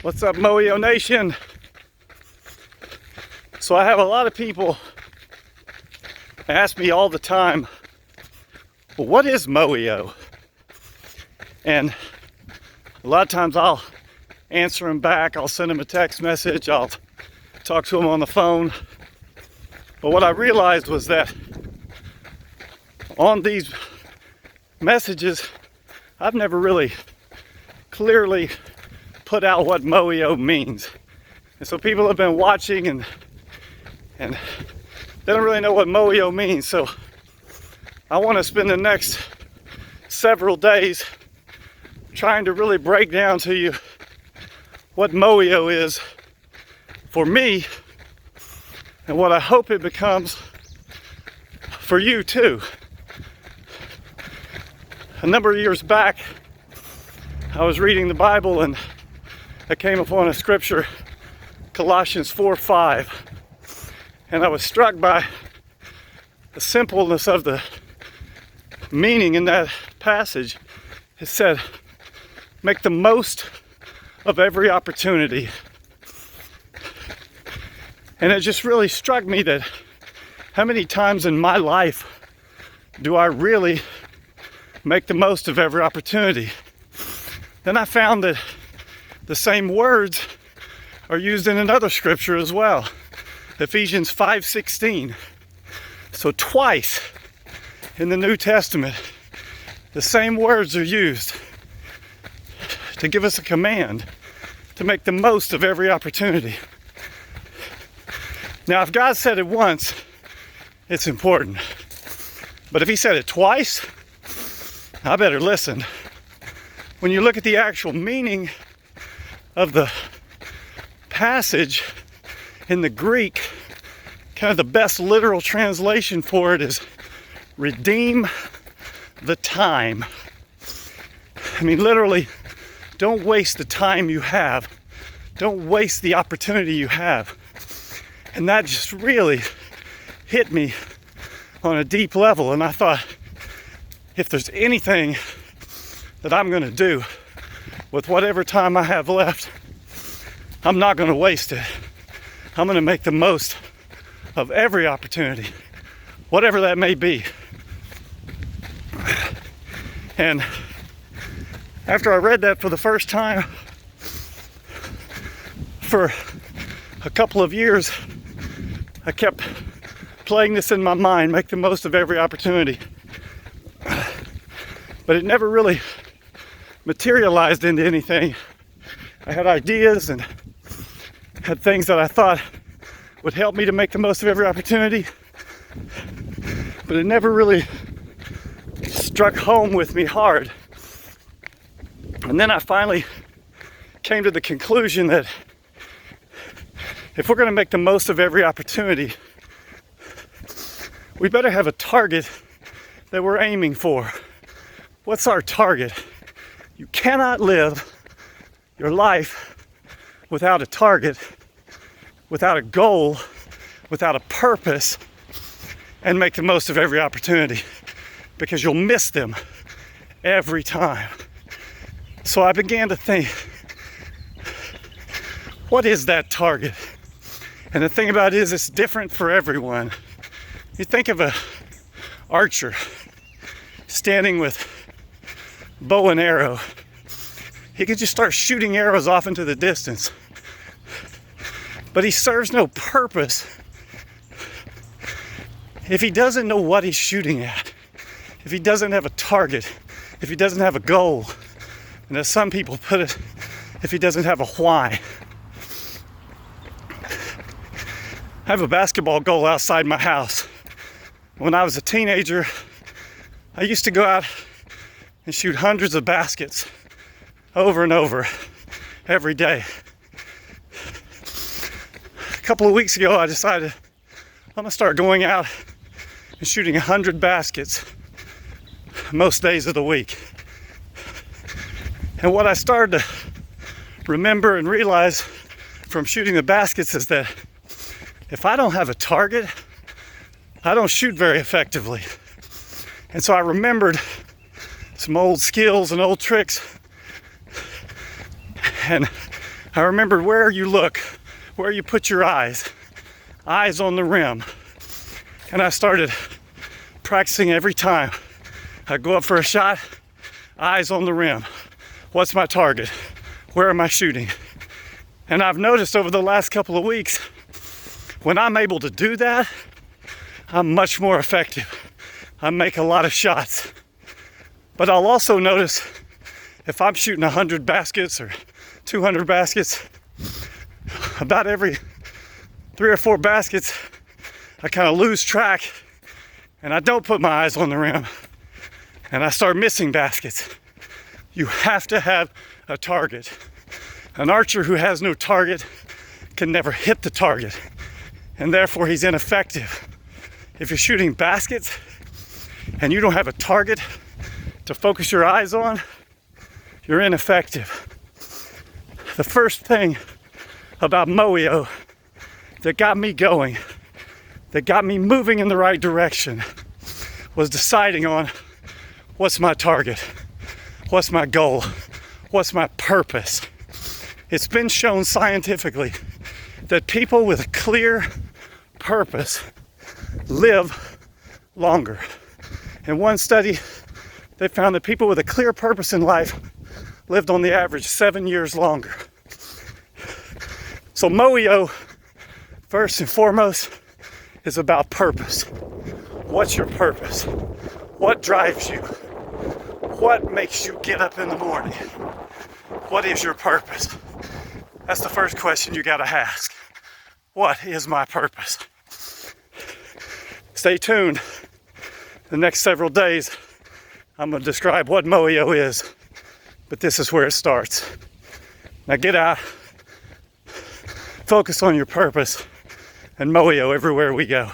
What's up, MOEO Nation? So I have a lot of people ask me all the time, well, what is MOEO? And a lot of times I'll answer them back, I'll send them a text message, I'll talk to them on the phone. But what I realized was that on these messages, I've never really clearly put out what MOEO means. And so people have been watching and they don't really know what MOEO means. So I want to spend the next several days trying to really break down to you what MOEO is for me and what I hope it becomes for you too. A number of years back, I was reading the Bible and I came upon a scripture, Colossians 4:5, and I was struck by the simpleness of the meaning in that passage. It said, make the most of every opportunity. And it just really struck me that how many times in my life do I really make the most of every opportunity? Then I found that the same words are used in another scripture as well, Ephesians 5:16. So twice in the New Testament, the same words are used to give us a command to make the most of every opportunity. Now, if God said it once, it's important. But if he said it twice, I better listen. When you look at the actual meaning of the passage in the Greek, kind of the best literal translation for it is redeem the time. I mean, literally, don't waste the time you have. Don't waste the opportunity you have. And that just really hit me on a deep level. And I thought, if there's anything that I'm going to do with whatever time I have left, I'm not going to waste it. I'm going to make the most of every opportunity, whatever that may be. And after I read that for the first time, for a couple of years, I kept playing this in my mind, make the most of every opportunity. But it never really materialized into anything. I had ideas and had things that I thought would help me to make the most of every opportunity, but it never really struck home with me hard. And then I finally came to the conclusion that if we're going to make the most of every opportunity, we better have a target that we're aiming for. What's our target? You cannot live your life without a target, without a goal, without a purpose, and make the most of every opportunity, because you'll miss them every time. So I began to think, what is that target? And the thing about it is, it's different for everyone. You think of an archer standing with bow and arrow. He could just start shooting arrows off into the distance. But he serves no purpose if he doesn't know what he's shooting at, if he doesn't have a target, if he doesn't have a goal, and as some people put it, if he doesn't have a why. I have a basketball goal outside my house. When I was a teenager, I used to go out and shoot hundreds of baskets over and over every day. A couple of weeks ago, I decided I'm gonna start going out and shooting 100 baskets most days of the week. And what I started to remember and realize from shooting the baskets is that if I don't have a target, I don't shoot very effectively. And so I remembered some old skills and old tricks. And I remember where you look, where you put your eyes on the rim. And I started practicing every time I go up for a shot, eyes on the rim. What's my target? Where am I shooting? And I've noticed over the last couple of weeks, when I'm able to do that, I'm much more effective. I make a lot of shots. But I'll also notice if I'm shooting 100 baskets or 200 baskets, about every 3 or 4 baskets, I kind of lose track and I don't put my eyes on the rim and I start missing baskets. You have to have a target. An archer who has no target can never hit the target, and therefore he's ineffective. If you're shooting baskets and you don't have a target to focus your eyes on, you're ineffective. The first thing about MOEO that got me going, that got me moving in the right direction, was deciding on what's my target, what's my goal, what's my purpose. It's been shown scientifically that people with a clear purpose live longer. In one study, they found that people with a clear purpose in life lived on the average 7 years longer. So MOEO, first and foremost, is about purpose. What's your purpose? What drives you? What makes you get up in the morning? What is your purpose? That's the first question you gotta ask. What is my purpose? Stay tuned. The next several days, I'm gonna describe what MOEO is, but this is where it starts. Now get out, focus on your purpose, and MOEO everywhere we go.